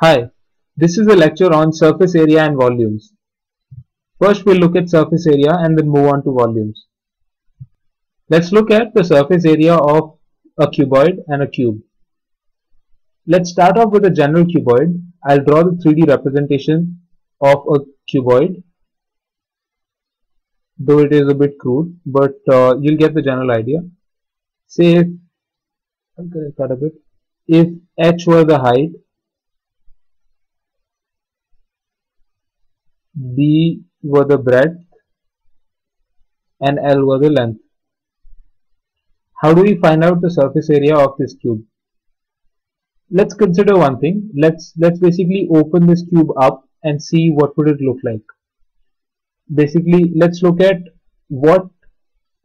Hi, this is a lecture on surface area and volumes. First we'll look at surface area and then move on to volumes. Let's look at the surface area of a cuboid and a cube. Let's start off with a general cuboid. I'll draw the 3D representation of a cuboid, though it is a bit crude, but you'll get the general idea. Say if, I'll cut a bit, if h were the height, b were the breadth, and L were the length. How do we find out the surface area of this cube? Let's consider one thing. Let's basically open this cube up and see what would it look like. Basically, let's look at what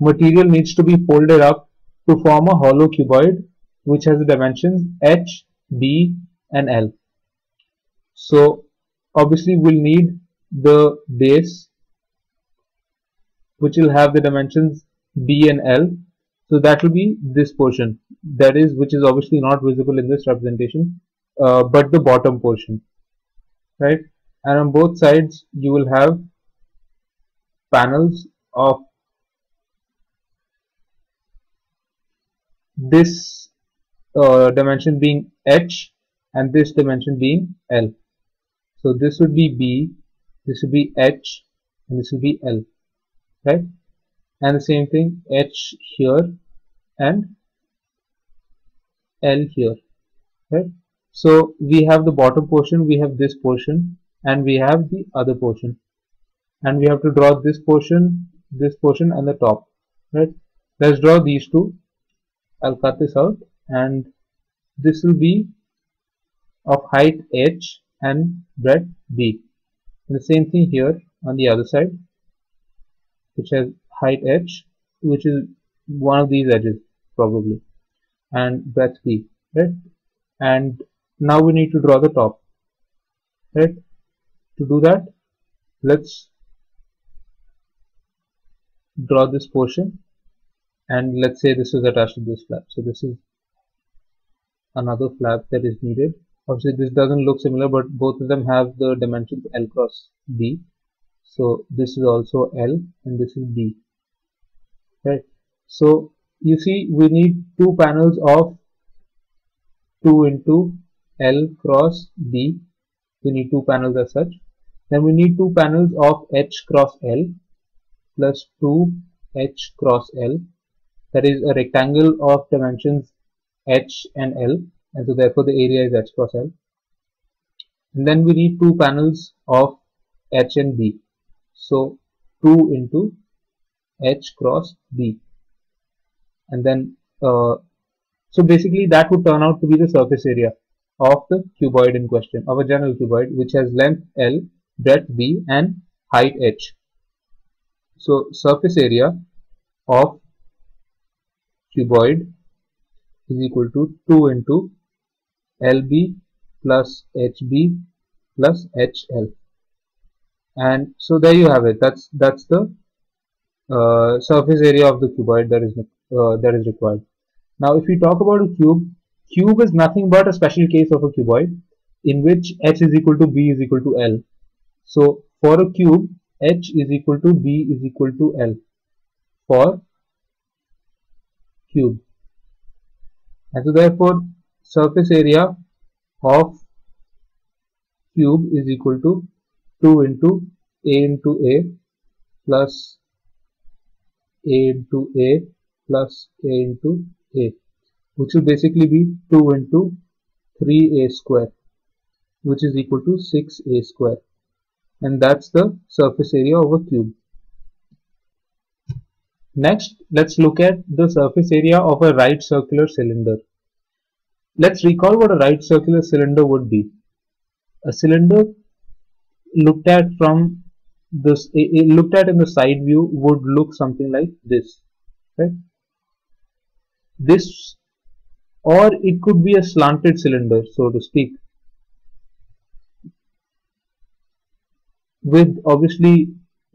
material needs to be folded up to form a hollow cuboid which has the dimensions h, b, and L. So obviously we'll need the base, which will have the dimensions b and L. So that will be this portion, that is, which is obviously not visible in this representation, but the bottom portion, right? And on both sides you will have panels of this dimension being h and this dimension being L. So this would be b, this would be h, and this will be L, right? And the same thing, h here and L here, right? So we have the bottom portion, we have this portion, and we have the other portion, and we have to draw this portion, and the top, right? Let's draw these two. I'll cut this out, and this will be of height h and breadth b. And the same thing here on the other side, which has height h, which is one of these edges probably, and breadth b, right? And now we need to draw the top, right? To do that, let's draw this portion, and let's say this is attached to this flap. So this is another flap that is needed. Obviously this doesn't look similar, but both of them have the dimensions L cross B. So this is also L and this is B, right? So you see we need two panels of 2 into L cross B. We need two panels as such. Then we need two panels of H cross L plus 2 H cross L. That is a rectangle of dimensions H and L, and so therefore the area is H cross L. And then we need two panels of H and B. So 2 into H cross B. And then so basically that would turn out to be the surface area of the cuboid in question, of a general cuboid which has length L, breadth B, and height H. So surface area of cuboid is equal to 2 into LB plus HB plus HL. And so there you have it. That's the surface area of the cuboid that is required. Now if we talk about a cube is nothing but a special case of a cuboid in which h is equal to b is equal to L. So for a cube, h is equal to b is equal to L for cube. And so therefore surface area of cube is equal to 2 into A plus A into A plus A into A, which will basically be 2 into 3A square, which is equal to 6A square. And that's the surface area of a cube. Next, let's look at the surface area of a right circular cylinder. Let's recall what a right circular cylinder would be. A cylinder looked at from this, looked at in the side view, would look something like this, right? This, or it could be a slanted cylinder, so to speak, with obviously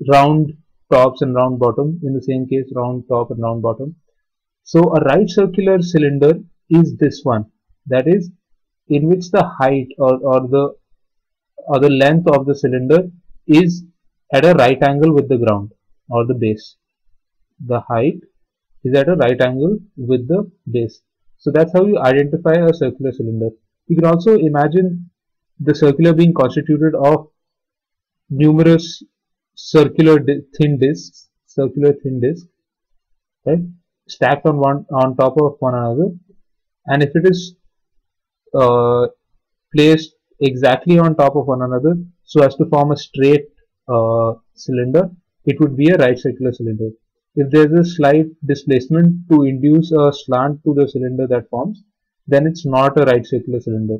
round tops and round bottom. In the same case, round top and round bottom. So a right circular cylinder is this one, that is, in which the height or the length of the cylinder is at a right angle with the ground or the base. The height is at a right angle with the base. So that's how you identify a circular cylinder. You can also imagine the circular being constituted of numerous circular thin discs, right, stacked on top of one another. And if it is uh, placed exactly on top of one another so as to form a straight cylinder, it would be a right circular cylinder. If there is a slight displacement to induce a slant to the cylinder that forms, then it's not a right circular cylinder.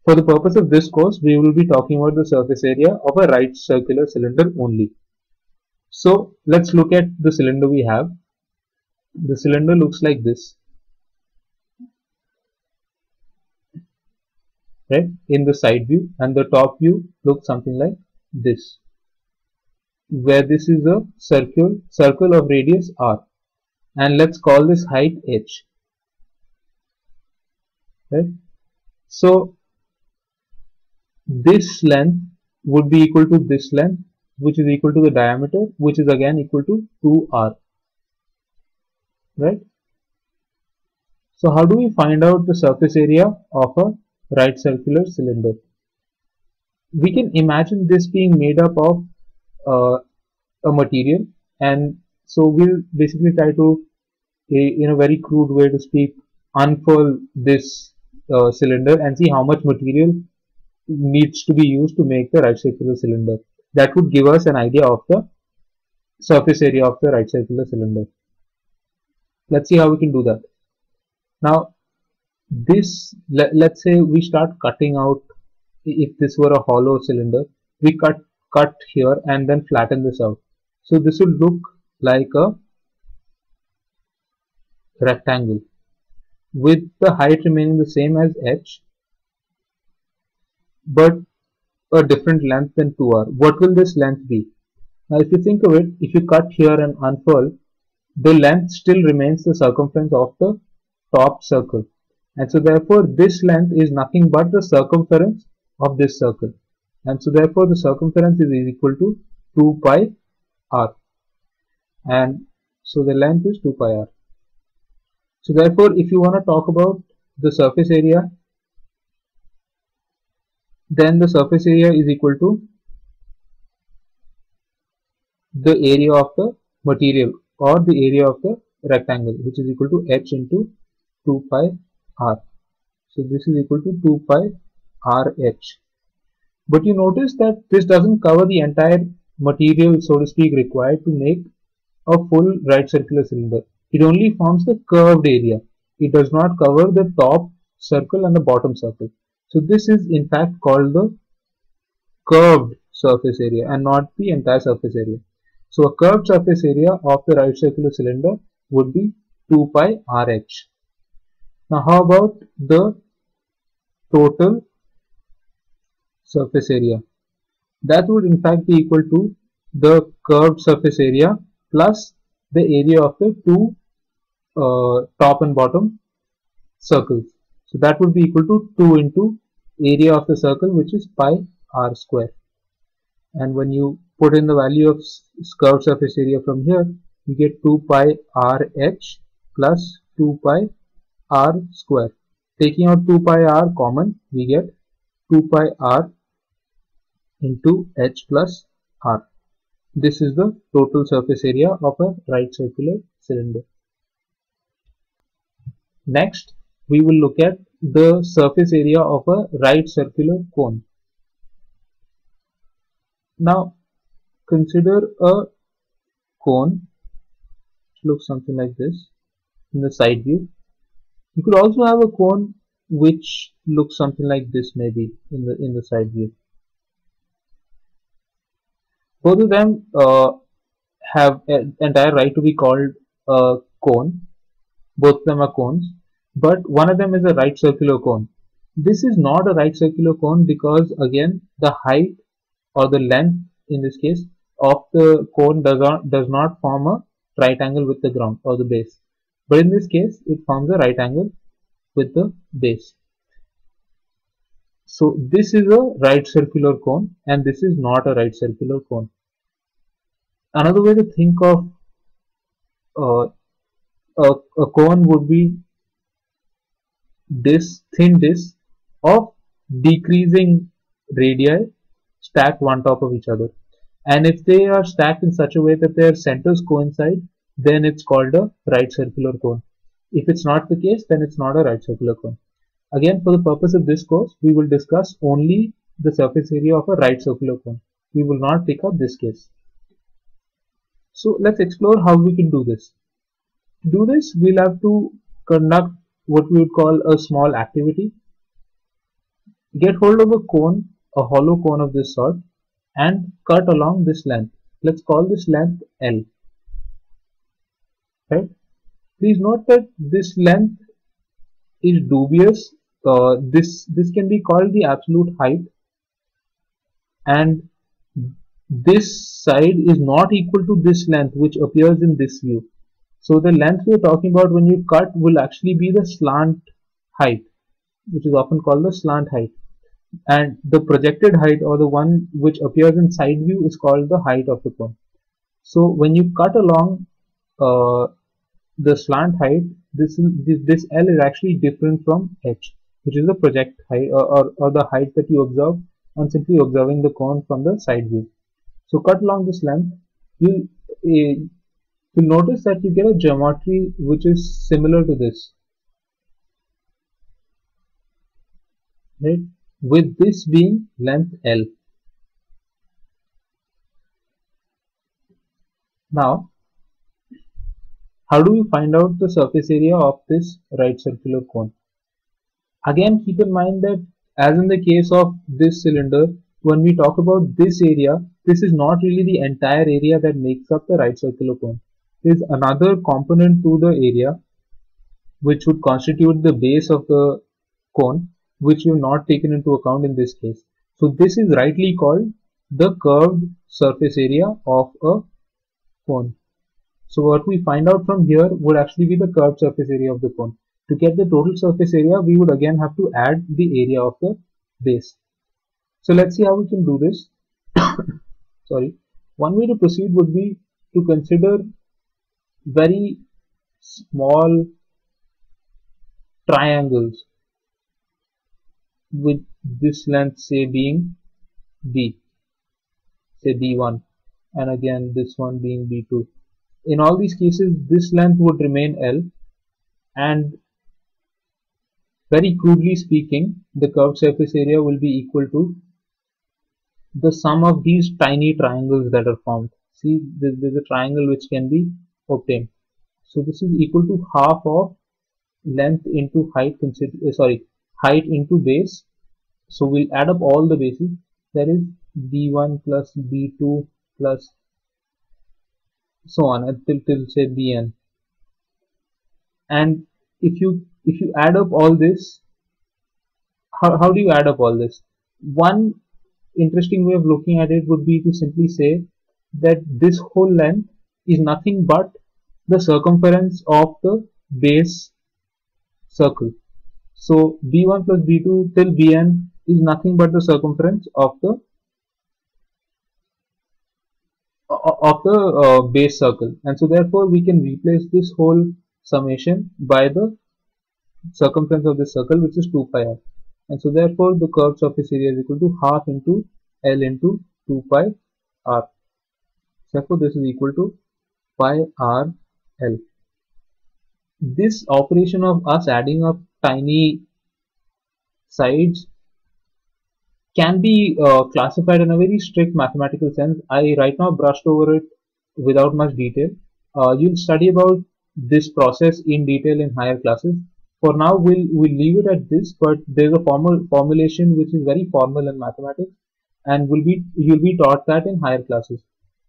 For the purpose of this course, we will be talking about the surface area of a right circular cylinder only. So let's look at the cylinder we have. The cylinder looks like this, right, in the side view, and the top view looks something like this, where this is a circle of radius r, and let's call this height h, right. So this length would be equal to this length, which is equal to the diameter, which is again equal to 2r, right. So how do we find out the surface area of a right circular cylinder? We can imagine this being made up of uh, a material, and so we'll basically try to, in a very crude way to speak, unfurl this cylinder and see how much material needs to be used to make the right circular cylinder. That would give us an idea of the surface area of the right circular cylinder. Let's see how we can do that. Now, let's say we start cutting out. If this were a hollow cylinder, we cut here and then flatten this out. So this will look like a rectangle with the height remaining the same as h, but a different length than 2r. What will this length be? Now if you think of it, if you cut here and unfurl, the length still remains the circumference of the top circle, and so therefore this length is nothing but the circumference of this circle, and so therefore the circumference is equal to 2 pi r, and so the length is 2 pi r. So therefore if you want to talk about the surface area, then the surface area is equal to the area of the material or the area of the rectangle, which is equal to h into 2 pi r. So this is equal to 2 pi r h. But you notice that this doesn't cover the entire material, so to speak, required to make a full right circular cylinder. It only forms the curved area. It does not cover the top circle and the bottom circle. So this is in fact called the curved surface area and not the entire surface area. So a curved surface area of the right circular cylinder would be 2 pi RH. Now how about the total surface area? That would in fact be equal to the curved surface area plus the area of the two top and bottom circles. So that would be equal to 2 into area of the circle, which is pi r square. And when you put in the value of curved surface area from here, you get 2 pi r h plus 2 pi r square. Taking out 2 pi r common, we get 2 pi r into h plus r. This is the total surface area of a right circular cylinder. Next, we will look at the surface area of a right circular cone. Now, consider a cone which looks something like this in the side view. You could also have a cone which looks something like this, maybe in the side view. Both of them have an entire right to be called a cone. Both of them are cones, but one of them is a right circular cone. This is not a right circular cone because again the height or the length in this case of the cone does not form a right angle with the ground or the base, but in this case it forms a right angle with the base. So this is a right circular cone and this is not a right circular cone. Another way to think of uh, a cone would be this thin disk of decreasing radii stacked one top of each other. And if they are stacked in such a way that their centers coincide, then it's called a right circular cone. If it's not the case, then it's not a right circular cone. Again, for the purpose of this course, we will discuss only the surface area of a right circular cone. We will not pick up this case. So let's explore how we can do this. To do this, we'll have to conduct what we would call a small activity. Get hold of a cone, a hollow cone of this sort, and cut along this length. Let's call this length L. Right? Please note that this length is dubious. This can be called the absolute height, and this side is not equal to this length which appears in this view. So the length we are talking about when you cut will actually be the slant height, which is often called the slant height, and the projected height, or the one which appears in side view, is called the height of the cone. So when you cut along uh, the slant height, this L is actually different from H, which is the project height, or the height that you observe on simply observing the cone from the side view. So cut along this length, you you'll notice that you get a geometry which is similar to this, right? With this being length L. Now, how do we find out the surface area of this right circular cone? Again, keep in mind that as in the case of this cylinder, when we talk about this area, this is not really the entire area that makes up the right circular cone. There is another component to the area which would constitute the base of the cone, which we have not taken into account in this case. So this is rightly called the curved surface area of a cone. So what we find out from here would actually be the curved surface area of the cone. To get the total surface area, we would again have to add the area of the base. So let's see how we can do this. Sorry. One way to proceed would be to consider very small triangles with this length say being B, say B1, and again this one being B2. In all these cases, this length would remain L, and very crudely speaking, the curved surface area will be equal to the sum of these tiny triangles that are formed. See, there's a triangle which can be obtained. So this is equal to half of length into height, height into base. So we'll add up all the bases. That is B1 plus B2 plus so on till say Bn. And if you add up all this, how do you add up all this? One interesting way of looking at it would be to simply say that this whole length is nothing but the circumference of the base circle. So B1 plus B2 till Bn is nothing but the circumference of the base circle, and so therefore we can replace this whole summation by the circumference of the circle, which is 2 pi r, and so therefore the curved surface area is equal to half into L into 2 pi r. Therefore this is equal to pi r L. This operation of us adding up tiny sides can be classified in a very strict mathematical sense. I right now brushed over it without much detail. You'll study about this process in detail in higher classes. For now, we'll leave it at this, but there's a formulation which is very formal in mathematics, and you'll be taught that in higher classes.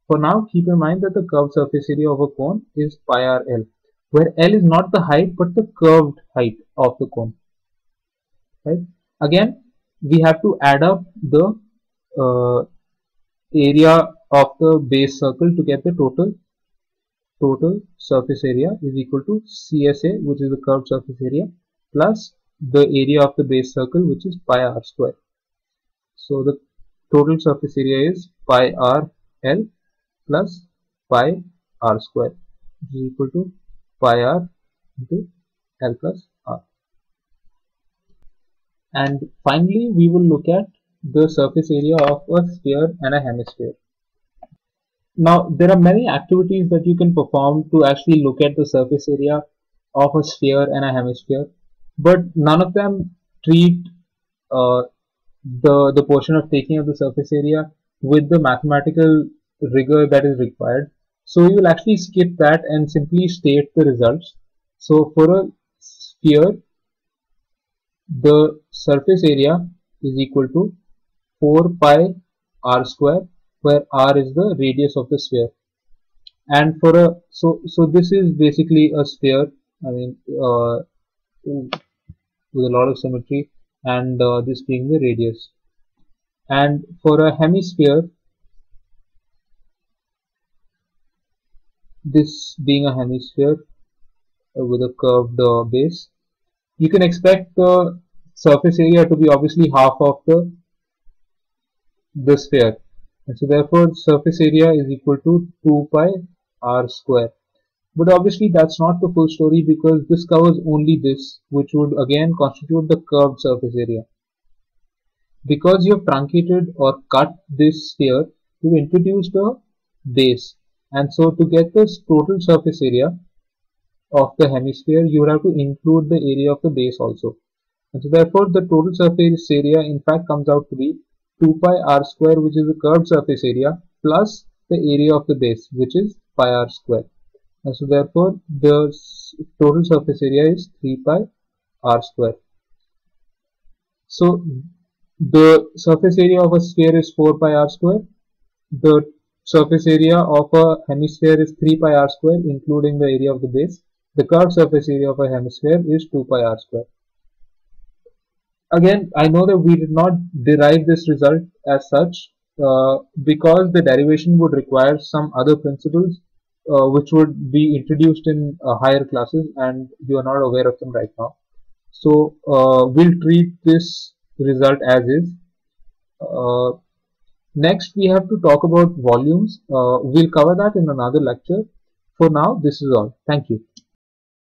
For now, keep in mind that the curved surface area of a cone is pi r L, where L is not the height but the curved height of the cone. Right? Again, we have to add up the area of the base circle to get the total surface area is equal to CSA, which is the curved surface area, plus the area of the base circle, which is pi r square. So the total surface area is pi r L plus pi r square, which is equal to pi r into L plus r. And finally, we will look at the surface area of a sphere and a hemisphere. Now, there are many activities that you can perform to actually look at the surface area of a sphere and a hemisphere, but none of them treat uh, the portion of taking of the surface area with the mathematical rigor that is required. So you will actually skip that and simply state the results. So for a sphere, the surface area is equal to 4 pi r square, where r is the radius of the sphere. And for a so this is basically a sphere. I mean, with a lot of symmetry, and this being the radius. And for a hemisphere, this being a hemisphere with a curved base, you can expect the surface area to be obviously half of the sphere, and so therefore surface area is equal to 2 pi r square. But obviously that's not the full story, because this covers only this, which would again constitute the curved surface area. Because you have truncated or cut this sphere, you introduced a base, and so to get this total surface area of the hemisphere, you would have to include the area of the base also. And so therefore the total surface area in fact comes out to be 2 pi r square, which is the curved surface area, plus the area of the base, which is pi r square. And so therefore the total surface area is 3 pi r square. So the surface area of a sphere is 4 pi r square. The surface area of a hemisphere is 3 pi r square, including the area of the base. The curved surface area of a hemisphere is 2 pi r square. Again, I know that we did not derive this result as such, because the derivation would require some other principles which would be introduced in higher classes, and you are not aware of them right now. So we'll treat this result as is. Next, we have to talk about volumes. We'll cover that in another lecture. For now, this is all. Thank you.